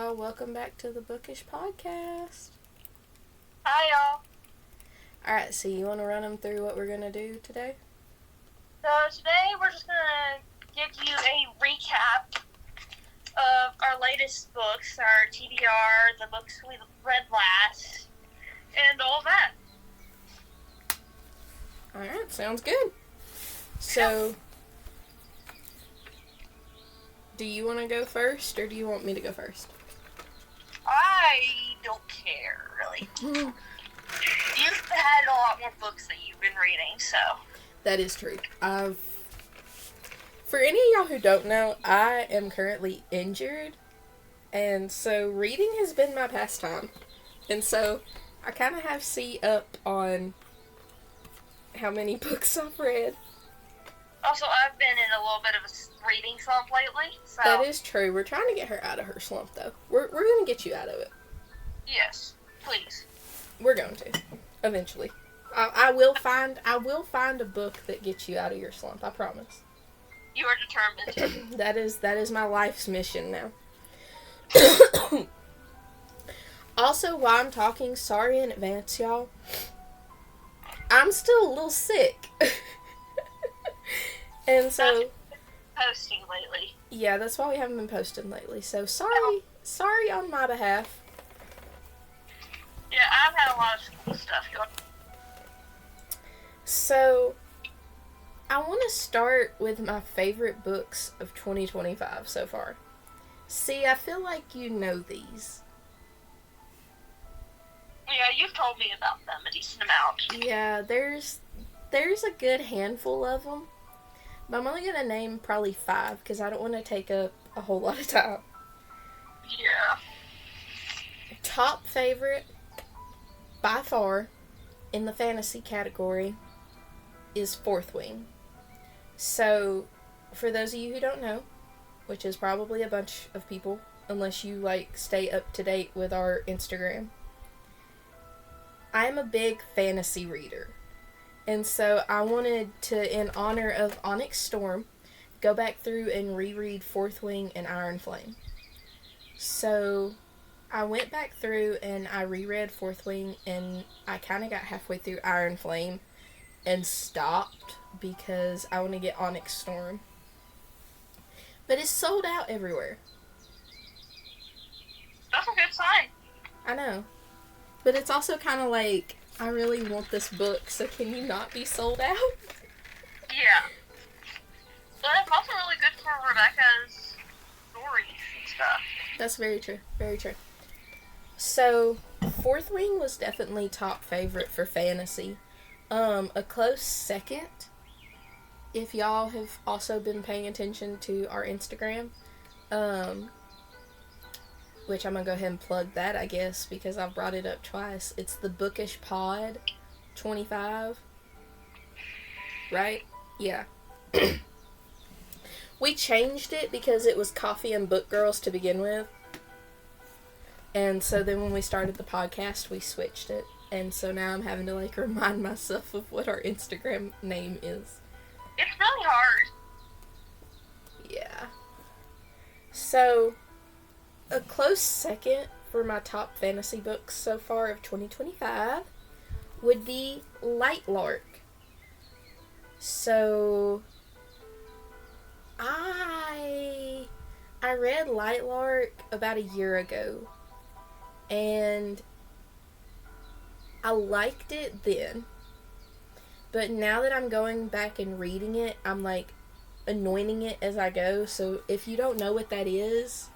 y'all. Welcome back to the Bookish Podcast. Hi, y'all. Alright, so you want to run them through what we're going to do today? So today we're just going to give you a recap of our latest books, our TBR, the books we read last, and all that. Alright, sounds good. So, do you want to go first, or do you want me to go first? I don't care, really. You've had a lot more books that you've been reading, so. That is true. For any of y'all who don't know, I am currently injured, and so reading has been my pastime. And so, I kind of have C up on how many books I've read. Also, I've been in a little bit of a reading slump lately, so. That is true. We're trying to get her out of her slump, though. We're going to get you out of it. Yes, please. We're going to, eventually. I will find a book that gets you out of your slump. I promise. You are determined. that is my life's mission now. Also, while I'm talking, sorry in advance, y'all. I'm still a little sick. And so, posting lately. Yeah, that's why we haven't been posting lately. So sorry on my behalf. Yeah, I've had a lot of school stuff going on. So, I want to start with my favorite books of 2025 so far. See, I feel like you know these. Yeah, you've told me about them a decent amount. Yeah, there's a good handful of them. But I'm only going to name probably 5 because I don't want to take up a whole lot of time. Yeah. Top favorite, by far, in the fantasy category, is Fourth Wing. So, for those of you who don't know, which is probably a bunch of people, unless you, stay up to date with our Instagram, I'm a big fantasy reader. And so I wanted to, in honor of Onyx Storm, go back through and reread Fourth Wing and Iron Flame. So I went back through and I reread Fourth Wing, and I kind of got halfway through Iron Flame and stopped because I want to get Onyx Storm. But it's sold out everywhere. That's a good sign. I know. But it's also kind of like, I really want this book, so can you not be sold out? Yeah. But it's also really good for Rebecca's stories and stuff. That's very true. Very true. So, Fourth Wing was definitely top favorite for fantasy. A close second, if y'all have also been paying attention to our Instagram, which I'm going to go ahead and plug that, I guess, because I've brought it up twice. It's the Bookish Pod 25. Right? Yeah. We changed it because it was Coffee and Book Girls to begin with. And so then when we started the podcast, we switched it. And so now I'm having to, remind myself of what our Instagram name is. It's really hard. Yeah. So, a close second for my top fantasy books so far of 2025 would be Lightlark. So, I read Lightlark about a year ago, and I liked it then, but now that I'm going back and reading it, I'm anointing it as I go. So if you don't know what that is,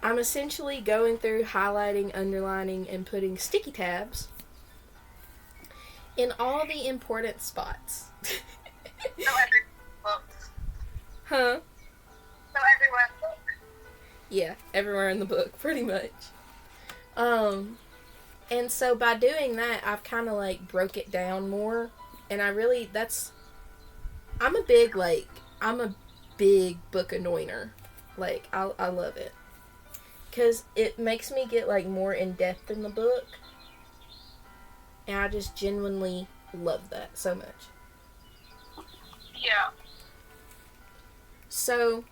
I'm essentially going through highlighting, underlining, and putting sticky tabs in all the important spots. So every book. Huh? So everywhere in the book. Yeah, everywhere in the book, pretty much. And so by doing that, I've kind of broke it down more, and I'm a big book anointer. I love it. Because it makes me get, more in-depth in the book. And I just genuinely love that so much. Yeah. So,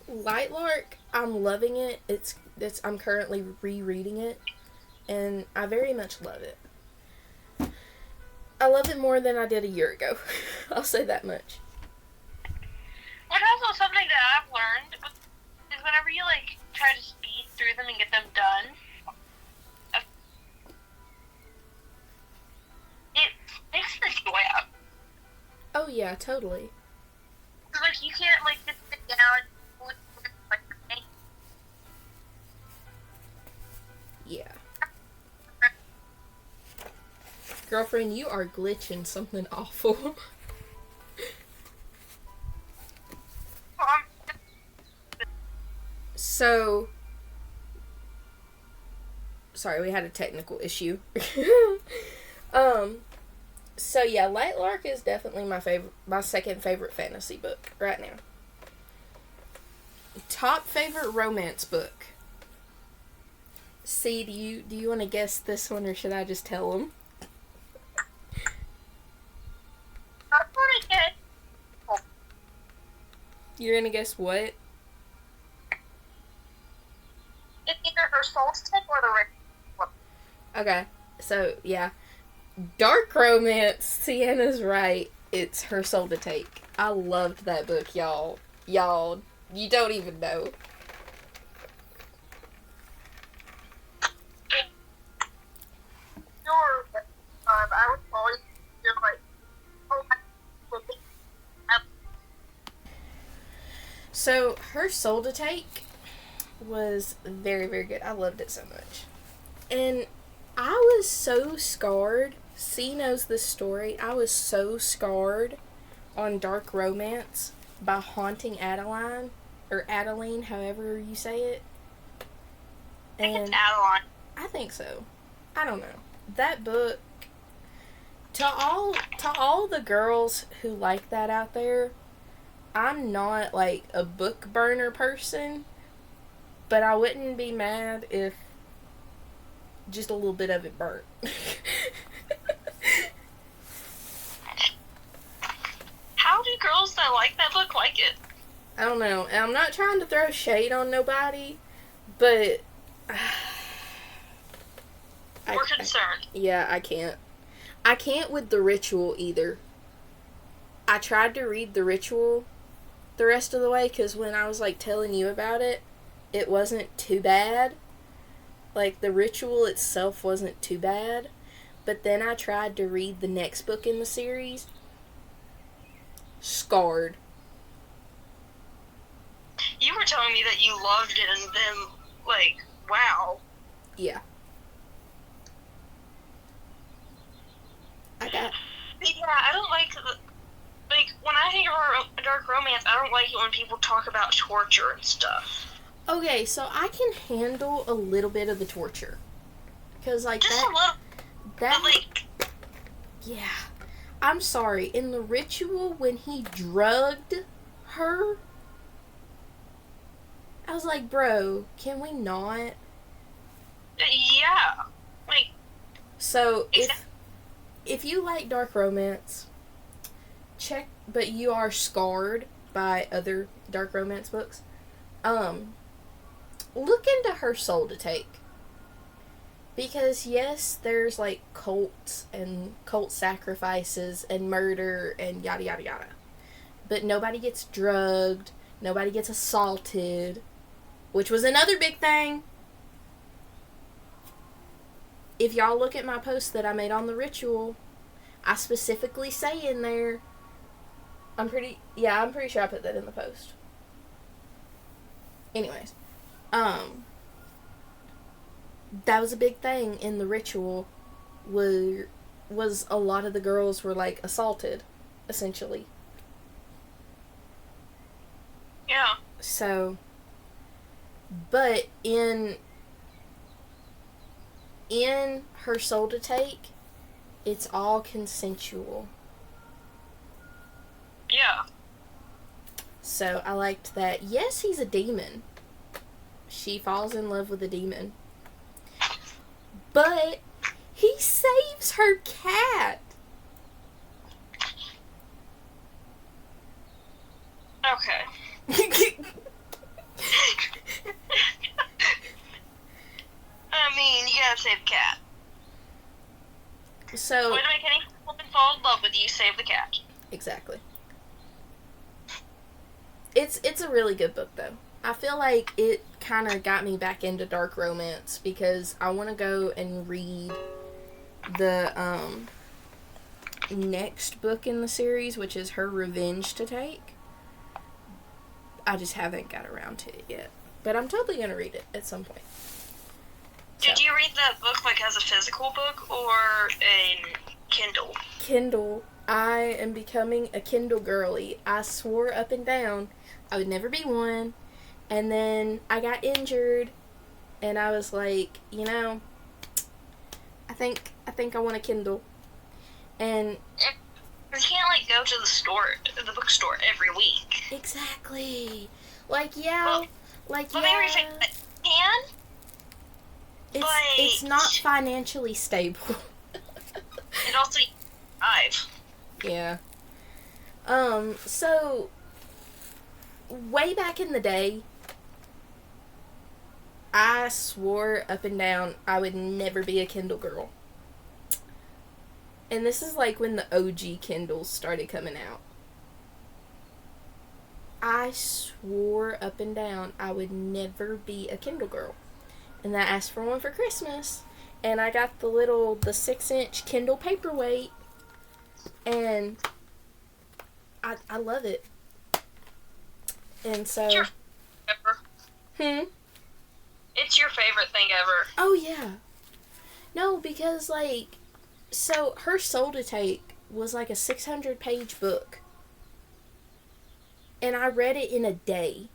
Lightlark, I'm loving it. I'm currently rereading it, and I very much love it. I love it more than I did a year ago. I'll say that much. But also something that I've learned is whenever you like try to speed through them and get them done, it takes the joy out. Oh yeah, totally. Like you can't like just sit down. Yeah. Girlfriend, you are glitching something awful. So, sorry, we had a technical issue. So yeah, Lightlark is definitely my second favorite fantasy book right now. Top favorite romance book. See, do you want to guess this one, or should I just tell them? I want to get. You're gonna guess what? It's either her soul stick or the red. Okay, so yeah, dark romance. Sienna's right. It's Her Soul to Take. I loved that book, y'all. Y'all, you don't even know. I would always feel like, So, Her Soul to Take was very, very good. I loved it so much. And I was so scarred. C knows this story. I was so scarred on dark romance by Haunting Adeline, or Adeline, however you say it. I think it's Adeline. I think so. I don't know. That book, to all the girls who like that out there, I'm not like a book burner person, but I wouldn't be mad if just a little bit of it burnt. How do girls that like that book like it? I don't know. And I'm not trying to throw shade on nobody, but we're concerned. I can't. I can't with The Ritual either. I tried to read The Ritual the rest of the way, because when I was like telling you about it, it wasn't too bad. Like, The Ritual itself wasn't too bad. But then I tried to read the next book in the series. Scarred. You were telling me that you loved it, and then, like, wow. Yeah. Yeah, I don't like when I think of dark romance, I don't like it when people talk about torture and stuff. Okay, so I can handle a little bit of the torture. Because, like, just a little. But, like... Yeah. I'm sorry. In The Ritual, when he drugged her, I was like, bro, can we not? Yeah. Like... So, if you like dark romance, but you are scarred by other dark romance books, look into Her Soul to Take. Because, yes, there's, like, cults and cult sacrifices and murder and yada yada yada. But nobody gets drugged, nobody gets assaulted, which was another big thing. If y'all look at my post that I made on The Ritual, I specifically say in there, I'm pretty sure I put that in the post. Anyways, that was a big thing in The Ritual, was a lot of the girls were, like, assaulted, essentially. Yeah. So, but in Her Soul to Take, it's all consensual. Yeah. So, I liked that. Yes, he's a demon. She falls in love with a demon. But he saves her cat. Okay. with you, save the cat. Exactly. It's a really good book, though. I feel like it kind of got me back into dark romance because I want to go and read the next book in the series, which is Her Revenge to Take. I just haven't got around to it yet. But I'm totally going to read it at some point. Did you read that book like as a physical book or a Kindle? Kindle. I am becoming a Kindle girly. I swore up and down I would never be one. And then I got injured and I was like, you know, I think I want a Kindle. And you can't like go to the bookstore every week. Exactly. Like yeah. Let me rephrase that. Can? It's not financially stable. It also five. Yeah. So way back in the day, I swore up and down I would never be a Kindle girl. And this is like when the OG Kindles started coming out. I swore up and down I would never be a Kindle girl. And I asked for one for Christmas. And I got the 6-inch Kindle paperweight. And I love it. And so... It's your ever. It's your favorite thing ever. Oh, yeah. No, because, like... So, Her Soul to Take was like a 600-page book. And I read it in a day.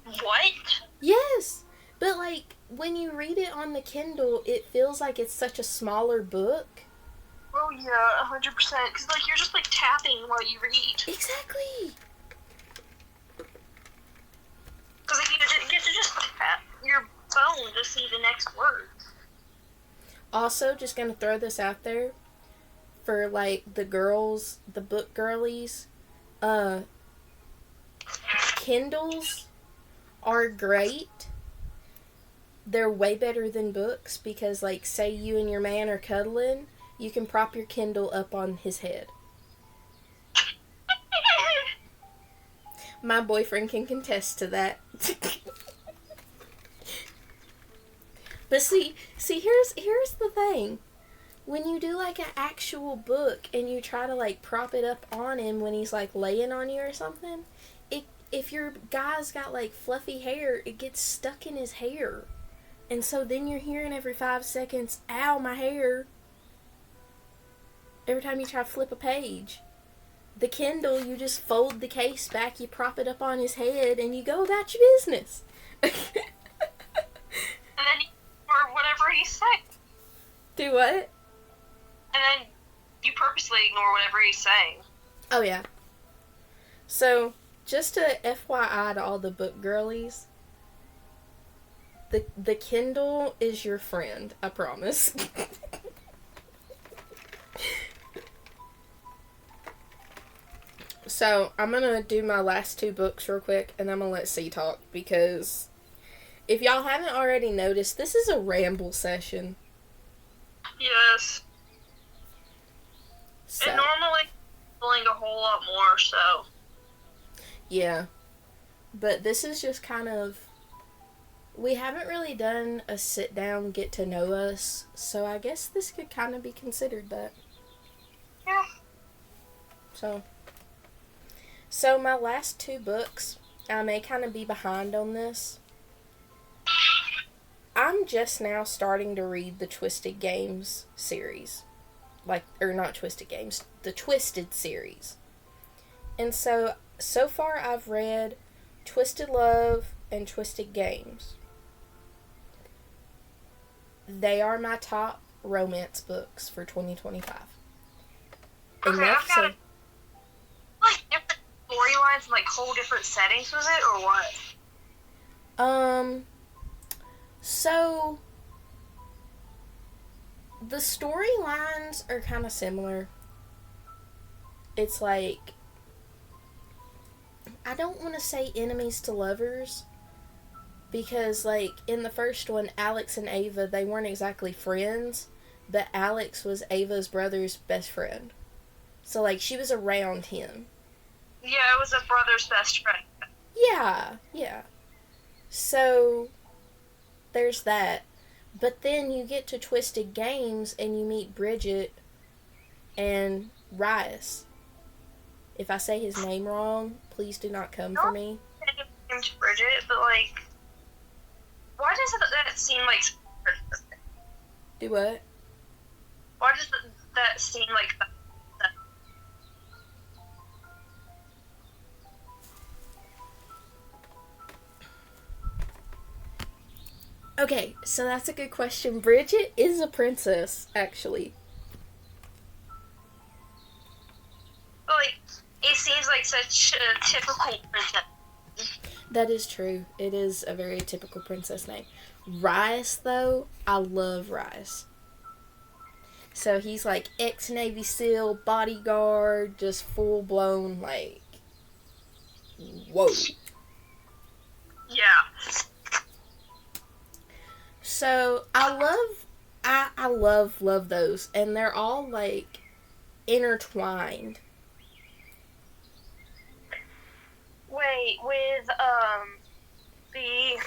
What? Yes. But, like, when you read it on the Kindle, it feels like it's such a smaller book. Oh, yeah, 100%. Because, like, you're just, like, tapping while you read. Exactly. Because, like, you get to just tap your phone to see the next word. Also, just gonna throw this out there for, like, the girls, the book girlies. Kindles are great. They're way better than books because, like, say you and your man are cuddling, you can prop your Kindle up on his head. My boyfriend can contest to that. But see, here's the thing. When you do, like, an actual book and you try to, like, prop it up on him when he's, like, laying on you or something, if your guy's got, like, fluffy hair, it gets stuck in his hair. And so then you're hearing every 5 seconds, ow, my hair. Every time you try to flip a page. The Kindle, you just fold the case back, you prop it up on his head, and you go about your business. And then or whatever he's saying. Do what? And then you purposely ignore whatever he's saying. Oh, yeah. So, just a FYI to all the book girlies, the Kindle is your friend, I promise. So, I'm going to do my last 2 books real quick, and I'm going to let C talk, because if y'all haven't already noticed, this is a ramble session. Yes. So, And normally, pulling a whole lot more, so. yeah. But this is just kind of... We haven't really done a sit-down, get-to-know us, so I guess this could kind of be considered that. Yeah. So my last 2 books, I may kind of be behind on this. I'm just now starting to read the Twisted Games series. Not Twisted Games, the Twisted series. And so far I've read Twisted Love and Twisted Games. They are my top romance books for 2025. Okay, Enough I've got said. like different storylines and like whole different settings with it, or what? So the storylines are kind of similar. It's like, I don't want to say enemies to lovers, because, like, in the first one, Alex and Ava, they weren't exactly friends, but Alex was Ava's brother's best friend. So, like, she was around him. Yeah, it was a brother's best friend. Yeah. So, there's that. But then you get to Twisted Games and you meet Bridget and Rice. If I say his name wrong, please do not come for me. Name to Bridget, but like, why does that seem like? Do what? Why does that seem like? Okay, so that's a good question. Bridget is a princess, actually. Like, it seems like such a typical princess. That is true. It is a very typical princess name. Rice, though, I love Rice. So he's like ex-Navy SEAL, bodyguard, just full-blown, like, whoa. Yeah. So I love those, and they're all like intertwined. Wait, with the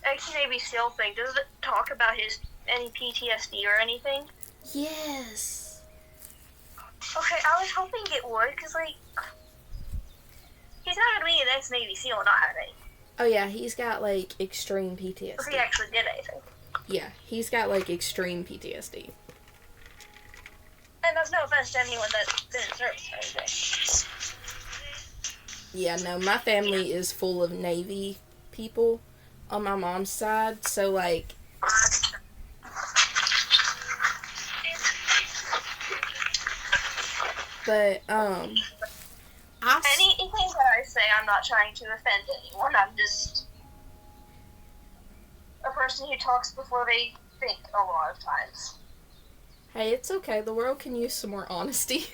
ex-Navy SEAL thing, does it talk about any PTSD or anything? Yes. Okay, I was hoping it would, because like, he's not gonna be an ex-Navy SEAL and not have any. Oh yeah, he's got like extreme PTSD. If he actually did anything. Yeah, he's got like extreme PTSD. And that's no offense to anyone that didn't serve or anything. Yeah, no, my family is full of Navy people on my mom's side, so like, but anything that I say, I'm not trying to offend anyone. I'm just a person who talks before they think a lot of times. Hey, it's okay. The world can use some more honesty.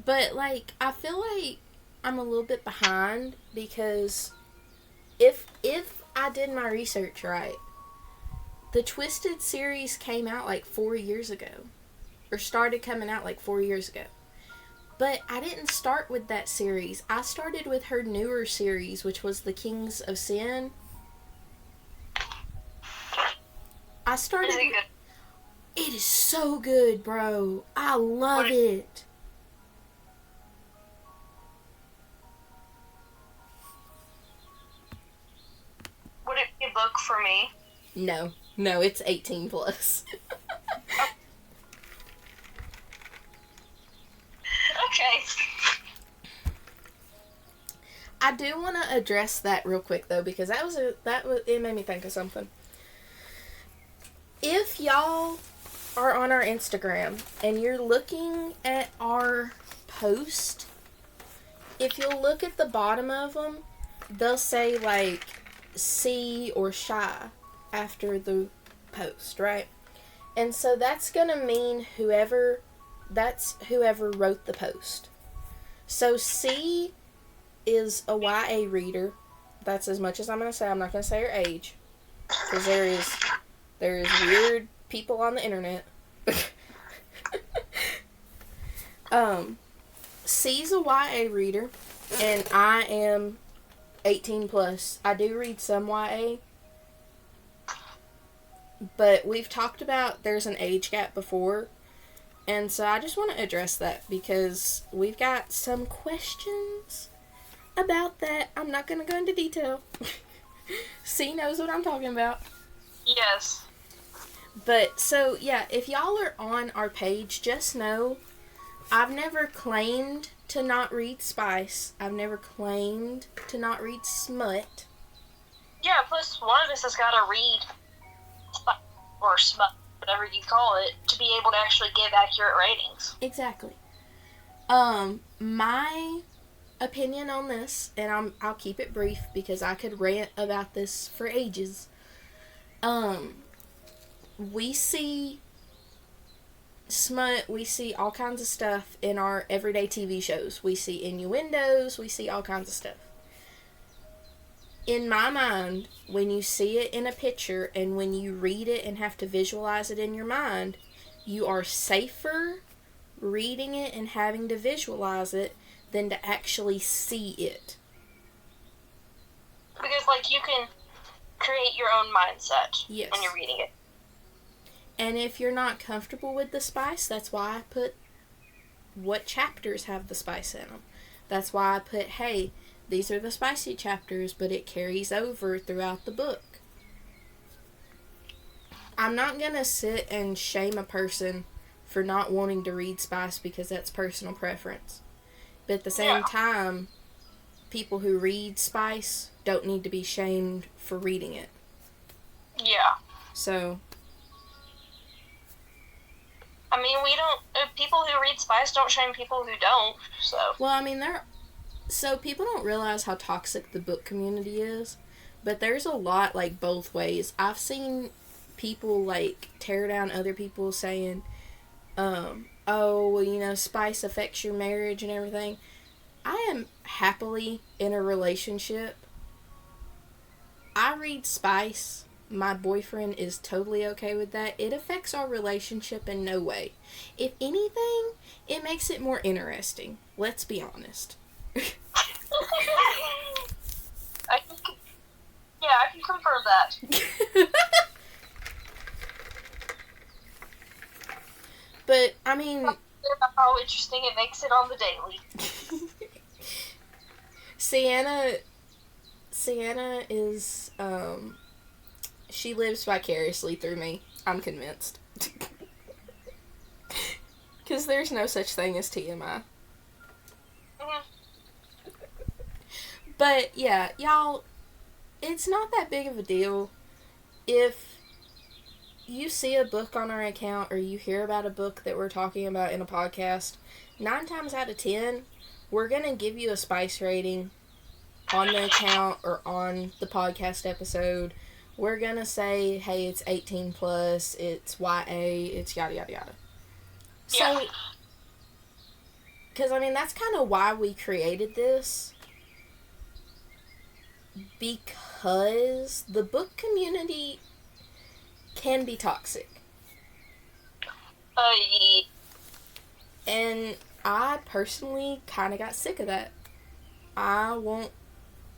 But, like, I feel like I'm a little bit behind because if I did my research right, the Twisted series came out like 4 years ago. Or started coming out like 4 years ago. But I didn't start with that series. I started with her newer series, which was The Kings of Sin. I started... Is it good? It is so good, bro. I love it. Would it be a book for me? No, it's 18 plus. Okay. I do want to address that real quick though, because it made me think of something. If y'all are on our Instagram and you're looking at our post, if you'll look at the bottom of them, they'll say like C or shy after the post, right? And so that's gonna mean whoever wrote the post. So C is a YA reader. That's as much as I'm gonna say. I'm not gonna say her age, because there is weird people on the internet. C's a YA reader, and I am 18 plus. I do read some YA, but we've talked about there's an age gap before, and so I just want to address that because we've got some questions about that. I'm not going to go into detail. C knows what I'm talking about. Yes. But, so, yeah, if y'all are on our page, just know I've never claimed to not read spice. I've never claimed to not read smut. Yeah, plus one of us has got to read spice or smut, whatever you call it, to be able to actually give accurate ratings. Exactly. My opinion on this, and I'll keep it brief because I could rant about this for ages. We see smut, we see all kinds of stuff in our everyday TV shows. We see innuendos, we see all kinds of stuff. in my mind, when you see it in a picture and when you read it and have to visualize it in your mind, you are safer reading it and having to visualize it than to actually see it. Because, like, you can create your own mindset Yes. when you're reading it. And if you're not comfortable with the spice, that's why I put what chapters have the spice in them. That's why I put, hey, these are the spicy chapters, but it carries over throughout the book. I'm not going to sit and shame a person for not wanting to read spice because that's personal preference. But at the same time, people who read spice don't need to be shamed for reading it. Yeah. So, I mean, people who read spice don't shame people who don't, so. well, I mean, so people don't realize how toxic the book community is, but there's a lot, like, both ways. I've seen people, like, tear down other people saying, oh, well, you know, spice affects your marriage and everything. I am happily in a relationship. I read spice. My boyfriend is totally okay with that. It affects our relationship in no way. If anything, it makes it more interesting. Let's be honest. I can confirm that. But, I mean, how interesting it makes it on the daily. Sienna is, she lives vicariously through me. I'm convinced. Because there's no such thing as TMI. Mm-hmm. But, yeah, y'all, it's not that big of a deal if you see a book on our account or you hear about a book that we're talking about in a podcast. 9 times out of 10, we're going to give you a spice rating on the account or on the podcast episode. We're going to say, hey, it's 18 plus, it's YA, it's yada yada yada. Yeah. So, because, I mean, that's kind of why we created this. Because the book community can be toxic. Yeah. And I personally kind of got sick of that.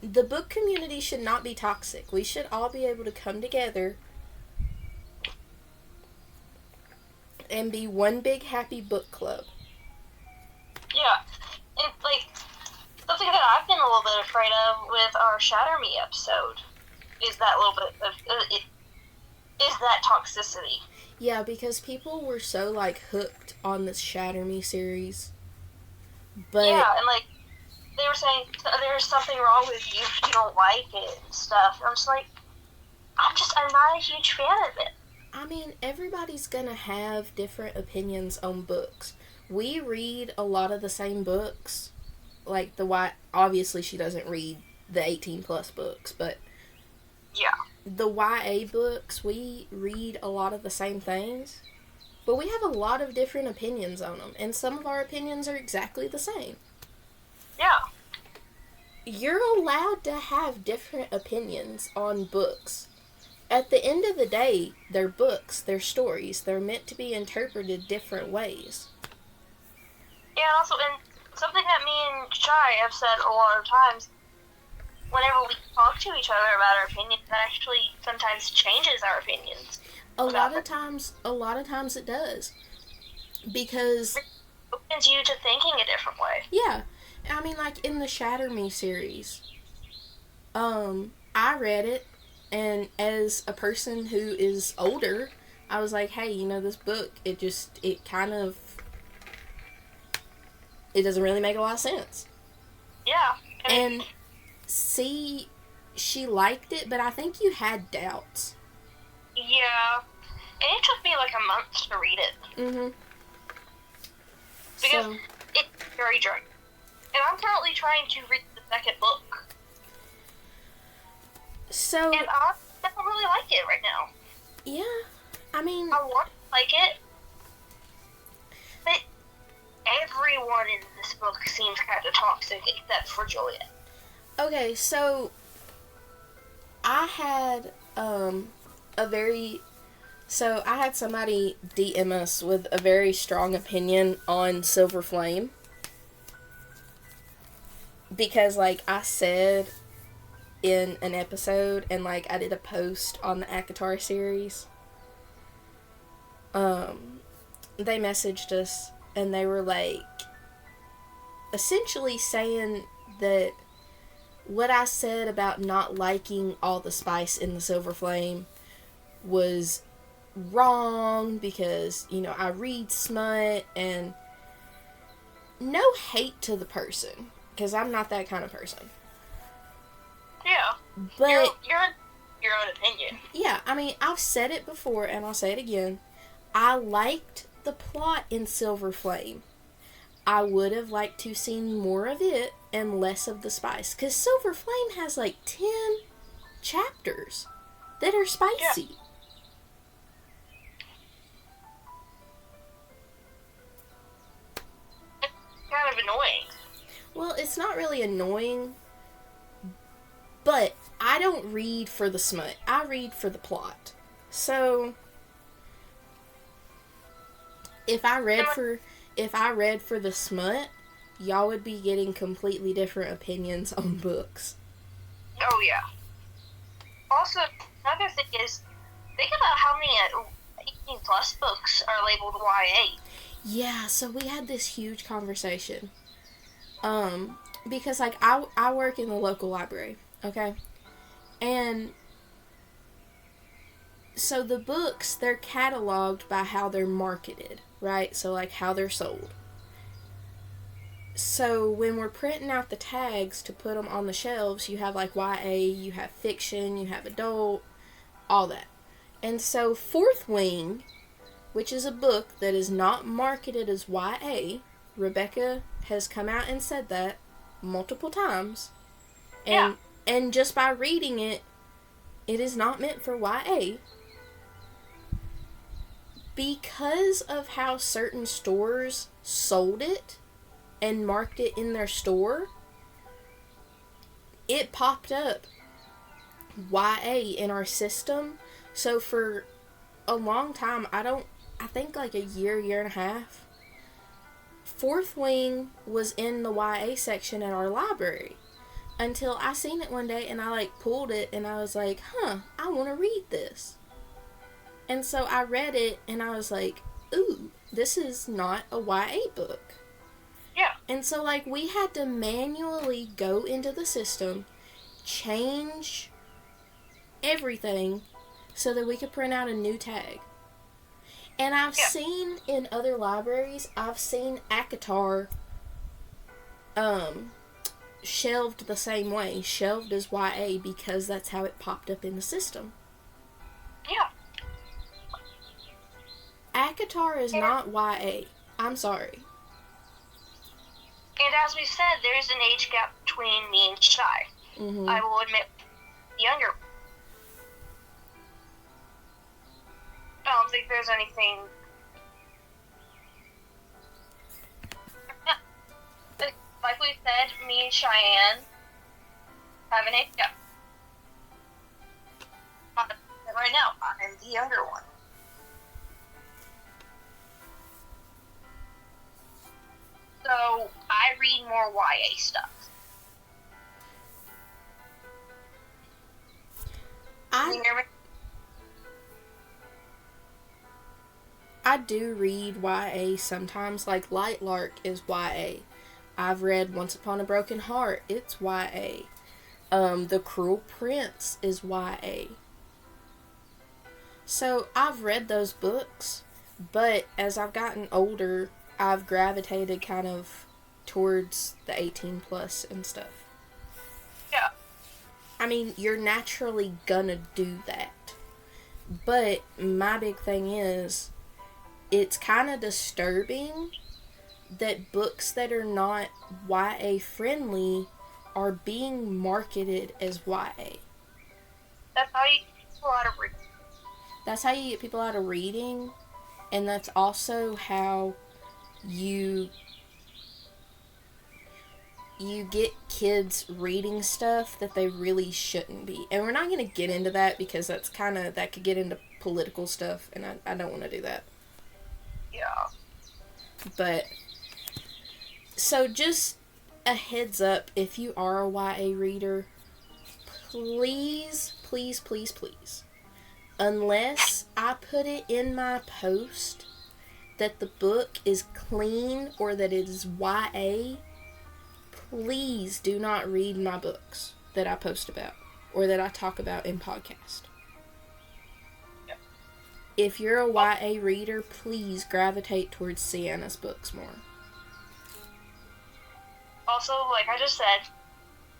The book community should not be toxic. We should all be able to come together and be one big happy book club. Yeah. And, like, something that I've been a little bit afraid of with our Shatter Me episode is that little bit of, is that toxicity. Yeah, because people were so, like, hooked on this Shatter Me series. But yeah, and, like, they were saying there's something wrong with you if you don't like it and stuff. And I'm just like, I'm not a huge fan of it. I mean, everybody's gonna have different opinions on books. We read a lot of the same books. Like, obviously she doesn't read the 18 plus books, but yeah, the YA books, we read a lot of the same things, but we have a lot of different opinions on them, and some of our opinions are exactly the same. Yeah. You're allowed to have different opinions on books. At the end of the day, they're books, they're stories, they're meant to be interpreted different ways. Yeah, and also, and something that me and Shai have said a lot of times, whenever we talk to each other about our opinions, that actually sometimes changes our opinions. A lot of times it does. Because it opens you to thinking a different way. Yeah. I mean, like, in the Shatter Me series, I read it, and as a person who is older, I was like, hey, you know, this book, it doesn't really make a lot of sense. Yeah. And she liked it, but I think you had doubts. Yeah. And it took me like a month to read it. Mm-hmm. Because it's very dry. And I'm currently trying to read the second book. So... And I don't really like it right now. Yeah. I mean... I want to like it. But everyone in this book seems kind of toxic except for Juliet. Okay, so... I had I had somebody DM us with a very strong opinion on Silver Flame. Because, like, I said in an episode, and, like, I did a post on the ACOTAR series. They messaged us, and they were, like, essentially saying that what I said about not liking all the spice in the Silver Flame was wrong because, you know, I read smut, and no hate to the person, because I'm not that kind of person. Yeah. But your own opinion. Yeah, I mean, I've said it before, and I'll say it again. I liked the plot in Silver Flame. I would have liked to seen more of it and less of the spice. Because Silver Flame has like 10 chapters that are spicy. Yeah. It's kind of annoying. Well, it's not really annoying, but I don't read for the smut. I read for the plot. So, if I read for the smut, y'all would be getting completely different opinions on books. Oh, yeah. Also, another thing is, think about how many 18 plus books are labeled YA. Yeah, so we had this huge conversation. Because, like, I work in the local library, okay? And so the books, they're cataloged by how they're marketed, right? So, like, how they're sold. So, when we're printing out the tags to put them on the shelves, you have, like, YA, you have fiction, you have adult, all that. And so, Fourth Wing, which is a book that is not marketed as YA, Rebecca has come out and said that multiple times. And just by reading it, it is not meant for YA. Because of how certain stores sold it and marked it in their store, it popped up YA in our system. So for a long time, I think like a year and a half, Fourth Wing was in the YA section at our library. Until I seen it one day and I like pulled it and I was like, I want to read this. And so I read it and I was like, ooh, this is not a YA book. Yeah. And so like we had to manually go into the system, change everything so that we could print out a new tag. And I've seen in other libraries, I've seen ACOTAR shelved the same way, shelved as YA, because that's how it popped up in the system. Yeah. ACOTAR is not YA. I'm sorry. And as we said, there's an age gap between me and Shy. Mm-hmm. I will admit, younger. I don't think there's anything. Like we said, me and Cheyenne have an age gap. Right now, I'm the younger one. So I read more YA stuff. I do read YA sometimes, like Light Lark is YA. I've read Once Upon a Broken Heart, it's YA. The Cruel Prince is YA. So I've read those books, but as I've gotten older, I've gravitated kind of towards the 18 plus and stuff. Yeah. I mean, you're naturally gonna do that. But my big thing is, it's kind of disturbing that books that are not YA friendly are being marketed as YA. That's how you get people out of reading. That's how you get people out of reading, and that's also how you you get kids reading stuff that they really shouldn't be. And we're not going to get into that because that could get into political stuff, and I don't want to do that. Yeah. But, so just a heads up, if you are a YA reader, please, please, please, please, unless I put it in my post that the book is clean or that it is YA, please do not read my books that I post about or that I talk about in podcast. Yep. If you're a YA reader, please gravitate towards Sienna's books more. Also, like I just said,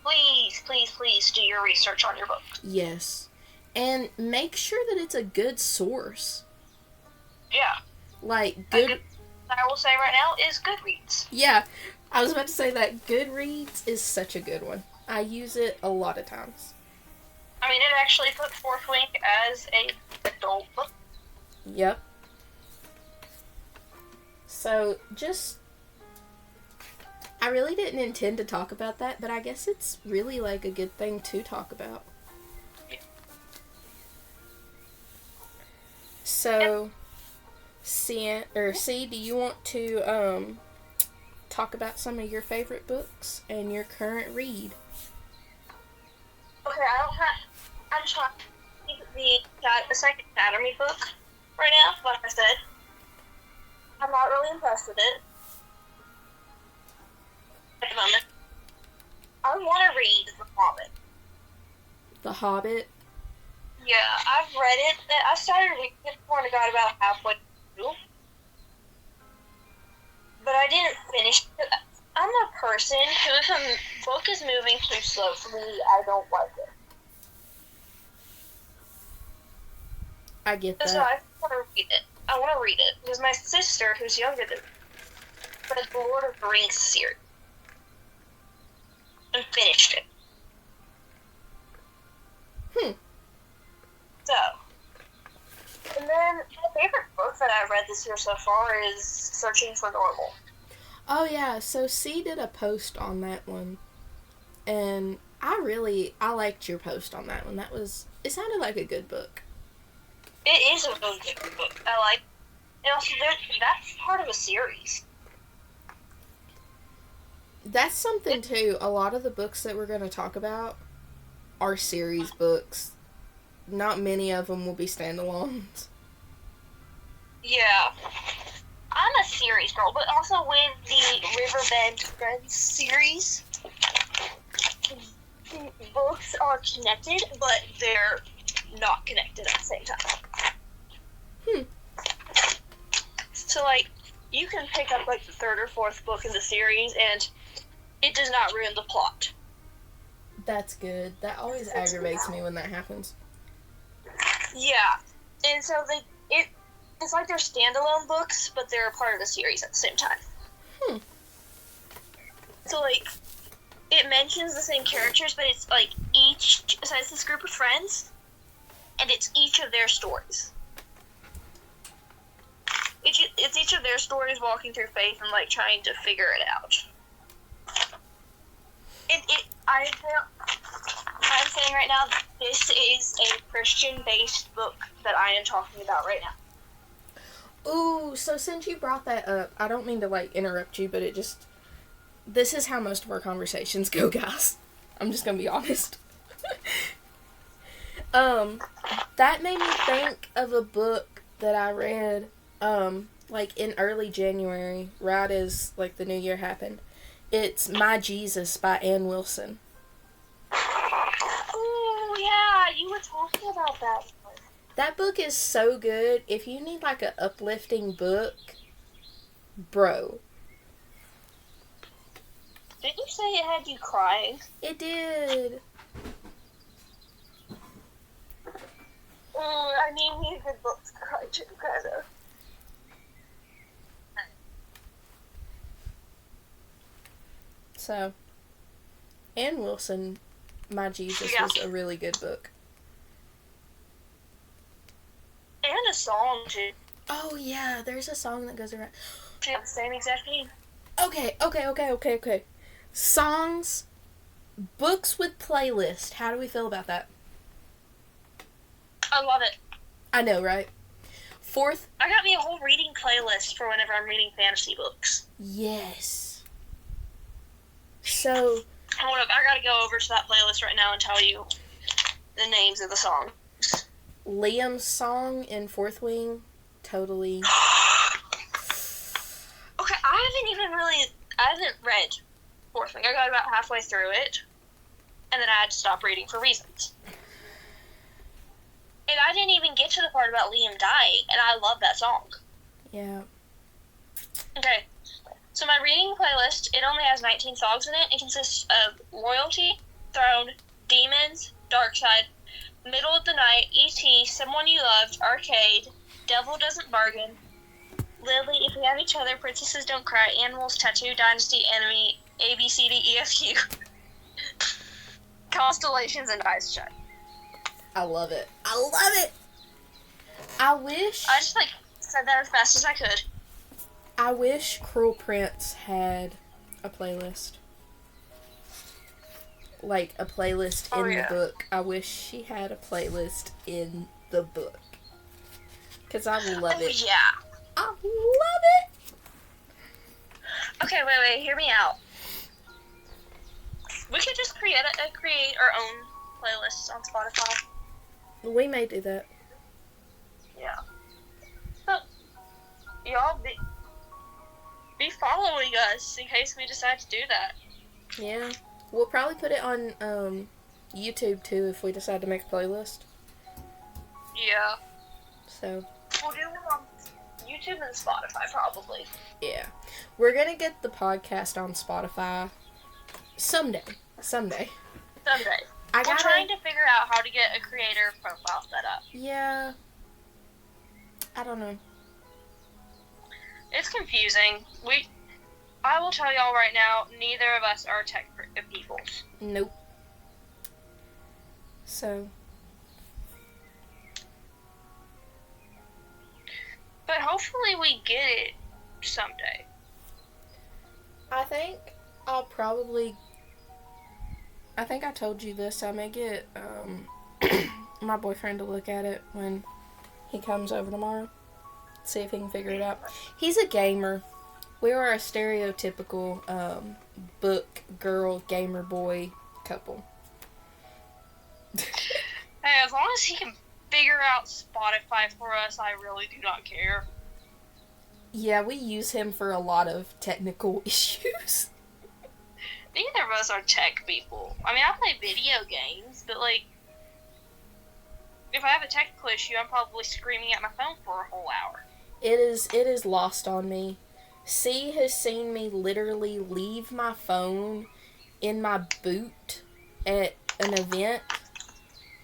please, please, please do your research on your book. Yes. And make sure that it's a good source. Yeah. Like, good... I will say right now is Goodreads. Yeah. I was about to say that Goodreads is such a good one. I use it a lot of times. I mean, it actually put Fourth Wing as an adult book. Yep. So, just... I really didn't intend to talk about that, but I guess it's really, like, a good thing to talk about. Yeah. So, C, do you want to, talk about some of your favorite books and your current read? Okay, I'm just trying to read the Second Anatomy book right now, like I said. I'm not really impressed with it at the moment. I want to read The Hobbit. The Hobbit? Yeah, I've read it. I started reading it before and I got about halfway through. But I didn't finish it. I'm a person who, if a book is moving too slow for me, I don't like it. I get that. So I want to read it. I want to read it because my sister, who's younger than me, read the Lord of the Rings series and finished it. So, and then my favorite book that I've read this year so far is Searching for Normal. Oh yeah, so C did a post on that one, and I liked your post on that one. It sounded like a good book. It is a really good book. I like, and also that's part of a series. That's something too. A lot of the books that we're going to talk about are series books. Not many of them will be standalones. Yeah. I'm a series girl, but also with the Riverbend Friends series, the books are connected, but they're not connected at the same time. So, like, you can pick up, like, the third or fourth book in the series, and it does not ruin the plot. That's good. That always aggravates me when that happens. Yeah. And so it's like they're standalone books, but they're a part of the series at the same time. So, like, it mentions the same characters, but it's, like, so it's this group of friends, and it's each of their stories. It's each of their stories walking through faith and, like, trying to figure it out. I'm saying right now, this is a Christian-based book that I am talking about right now. Ooh, so since you brought that up, I don't mean to, like, interrupt you, but this is how most of our conversations go, guys. I'm just gonna be honest. That made me think of a book that I read, like, in early January, right as, like, the new year happened. It's My Jesus by Ann Wilson. Oh, yeah, you were talking about that one. That book is so good. If you need, like, an uplifting book, bro. Did you say it had you crying? It did. I mean, we have good books to cry to, kind of. So, Ann Wilson, My Jesus, was a really good book. And a song, too. Oh, yeah, there's a song that goes around. They have the same exact name. Okay. Songs, books with playlist. How do we feel about that? I love it. I know, right? Fourth. I got me a whole reading playlist for whenever I'm reading fantasy books. Yes. So. Hold up, I gotta go over to that playlist right now and tell you the names of the songs. Liam's song in Fourth Wing, totally. Okay, I haven't read Fourth Wing. I got about halfway through it, and then I had to stop reading for reasons. And I didn't even get to the part about Liam dying, and I love that song. Yeah. Okay, so my reading playlist, it only has 19 songs in it. It consists of Royalty, Throne, Demons, Darkside, Middle of the Night, E.T., Someone You Loved, Arcade, Devil Doesn't Bargain, Lily, If We Have Each Other, Princesses Don't Cry, Animals, Tattoo, Dynasty, Enemy, A, B, C, D, E, F, U, Constellations, and Eyes Shut. I love it. I love it! I wish... I just, said that as fast as I could. I wish Cruel Prince had a playlist. Like, a playlist in the book. I wish she had a playlist in the book. Because I love it. Yeah. I love it! Okay, wait, hear me out. We could just create our own playlists on Spotify. We may do that. Yeah. So, y'all be following us in case we decide to do that. Yeah. We'll probably put it on YouTube too if we decide to make a playlist. Yeah. So. We'll do it on YouTube and Spotify probably. Yeah. We're going to get the podcast on Spotify someday. We're trying to figure out how to get a creator profile set up. Yeah. I don't know. It's confusing. I will tell y'all right now, neither of us are tech people. Nope. So. But hopefully we get it someday. I think I told you this. I may get my boyfriend to look at it when he comes over tomorrow. See if he can figure it out. He's a gamer. We are a stereotypical book girl gamer boy couple. Hey, as long as he can figure out Spotify for us, I really do not care. Yeah, we use him for a lot of technical issues. Neither of us are tech people. I mean, I play video games, but if I have a technical issue, I'm probably screaming at my phone for a whole hour. It is lost on me. C has seen me literally leave my phone in my boot at an event,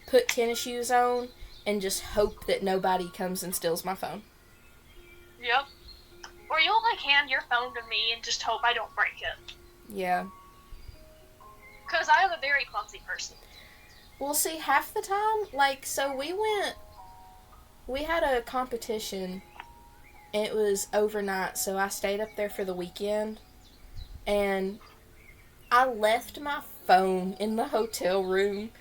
put tennis shoes on, and just hope that nobody comes and steals my phone. Yep. Or you'll hand your phone to me and just hope I don't break it. Yeah. Because I am a very clumsy person. Well, see, half the time, so we had a competition. It was overnight, so I stayed up there for the weekend. And I left my phone in the hotel room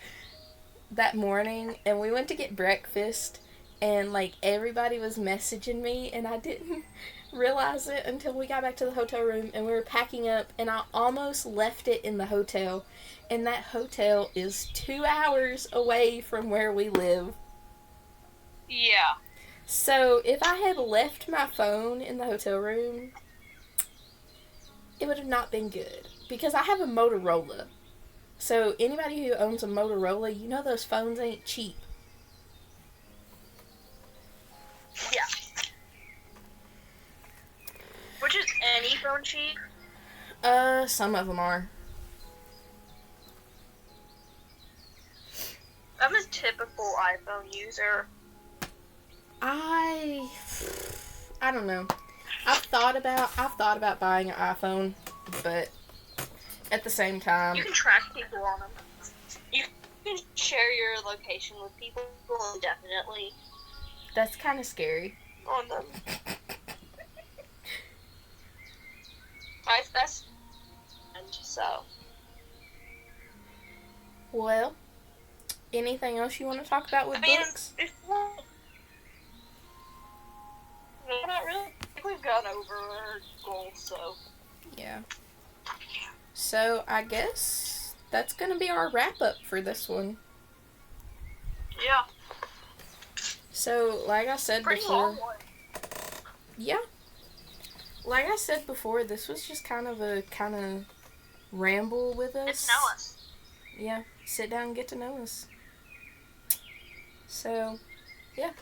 that morning, and we went to get breakfast, and, everybody was messaging me, and I didn't realize it until we got back to the hotel room, and we were packing up, and I almost left it in the hotel, and that hotel is 2 hours away from where we live. Yeah. So, if I had left my phone in the hotel room, it would have not been good. Because I have a Motorola. So, anybody who owns a Motorola, you know those phones ain't cheap. Yeah. Which is any phone cheap? Some of them are. I'm a typical iPhone user. I don't know. I've thought about buying an iPhone, but at the same time, you can track people on them. You can share your location with people indefinitely. That's kind of scary. On them. So So. Well, anything else you want to talk about with books? No, not really. I think we've gone over our goals, so. Yeah. So, I guess that's going to be our wrap-up for this one. Yeah. So, like I said Pretty before... long one. Yeah. Like I said before, this was just kind of ramble with us. Get to know us. Yeah. Sit down and get to know us. So, yeah.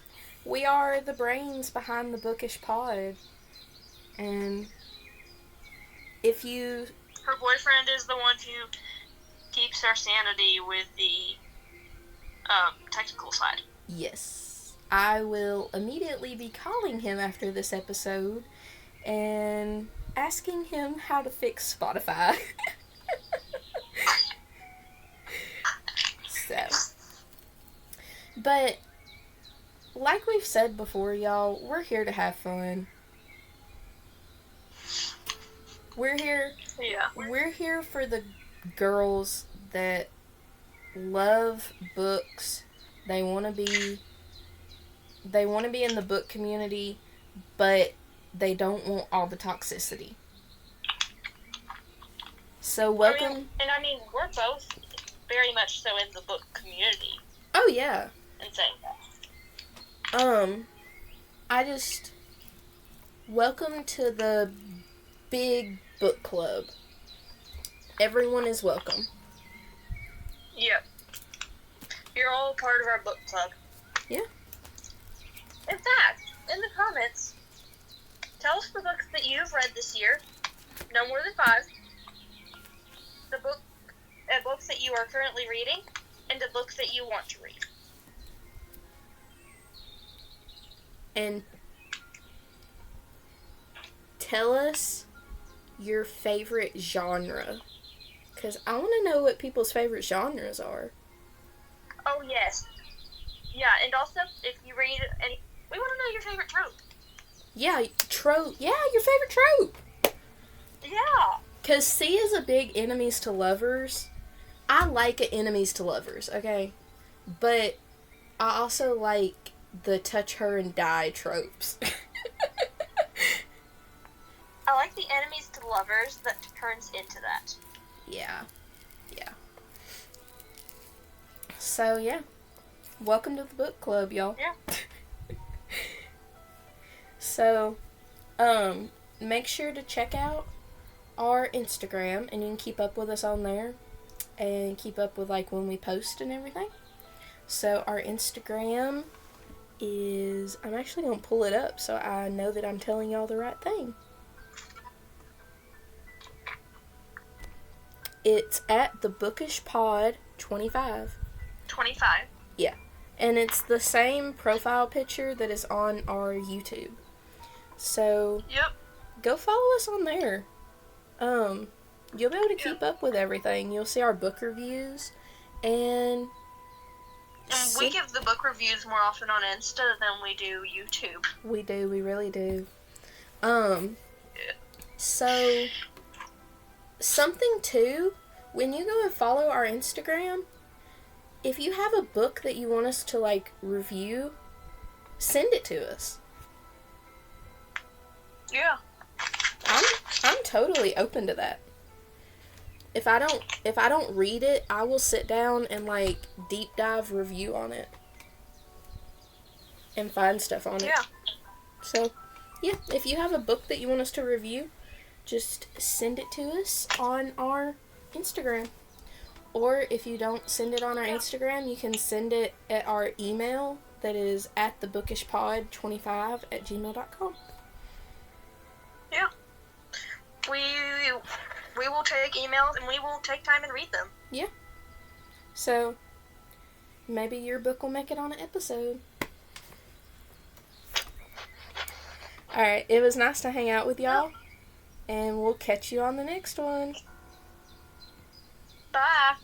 We are the brains behind the Bookish Pod. And if you... Her boyfriend is the one who keeps our sanity with the technical side. Yes. I will immediately be calling him after this episode and asking him how to fix Spotify. So. But, like we've said before, y'all, we're here to have fun. We're here for the girls that love books. They want to be in the book community, but they don't want all the toxicity. So welcome. I mean, we're both very much so in the book community. Oh yeah. And saying that. Welcome to the big book club. Everyone is welcome. Yep. You're all part of our book club. Yeah. In fact, in the comments, tell us the books that you've read this year. No more than 5. Books that you are currently reading, and the books that you want to read. And tell us your favorite genre. Because I want to know what people's favorite genres are. Oh, yes. Yeah, and also, if you read any... We want to know your favorite trope. Yeah, trope. Yeah, your favorite trope. Yeah. Because C is a big enemies to lovers. I like enemies to lovers, okay? But I also like the touch her and die tropes. I like the enemies to lovers that turns into that. Yeah. Yeah. So, yeah. Welcome to the book club, y'all. Yeah. So, make sure to check out our Instagram, and you can keep up with us on there, and keep up with, like, when we post and everything. So, our Instagram is... I'm actually going to pull it up so I know that I'm telling y'all the right thing. It's at the Bookish Pod 25. 25. Yeah. And it's the same profile picture that is on our YouTube. So, yep. Go follow us on there. You'll be able to keep up with everything. You'll see our book reviews, and we give the book reviews more often on Insta than we do YouTube. We do, we really do. So, something too, when you go and follow our Instagram, if you have a book that you want us to, like, review, send it to us. Yeah. I'm totally open to that. If I don't read it, I will sit down and, like, deep dive review on it. And find stuff on it. Yeah. So, yeah, if you have a book that you want us to review, just send it to us on our Instagram. Or if you don't send it on our Instagram, you can send it at our email that is at thebookishpod25@gmail.com. Yeah. We will take emails and we will take time and read them. Yeah. So, maybe your book will make it on an episode. Alright, it was nice to hang out with y'all. And we'll catch you on the next one. Bye.